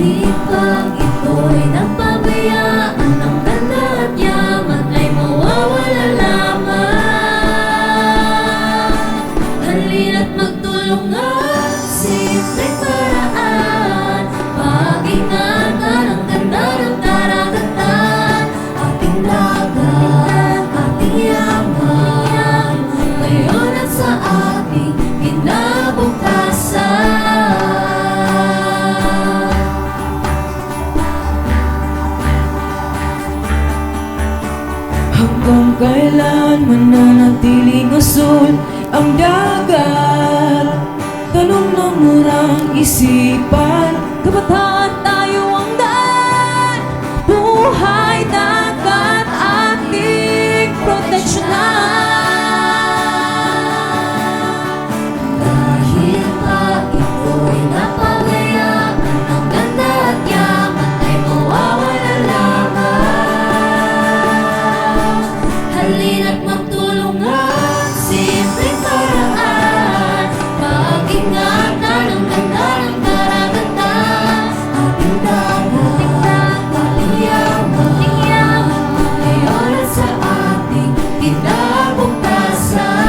Ngunit pag ito'y napabayaan, ang ganda at yaman ay mawawala lamang. Halina't magtulungan, simpleng paraan, pag-ingatan ang ganda ng karagatan. Ating dagat, ating yaman, ngayon at sa ating kinabukasan. Hanggang kailan mananatiling asul ang dagat? Tanong ng murang isipan. Kabataan tayo ang daan, buhay dagat ating proteksyonan. Dahil pa ito'y napabayaan, ang ganda at yaman ay mawawala lamang. Halina't magtulungan, simpleng paraan, pag-ingatan ang ganda ng karagatan. Ating dagat, ating yaman, ngayon at sa ating kinabukasan.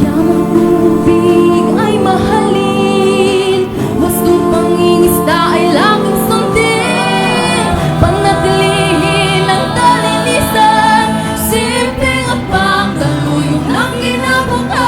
Yamang tubig ay mahalin, wastong pangingisda ay laging sundin. Panatilihin ang kalinisan, simpleng abang, daluyong ng kinabukasan.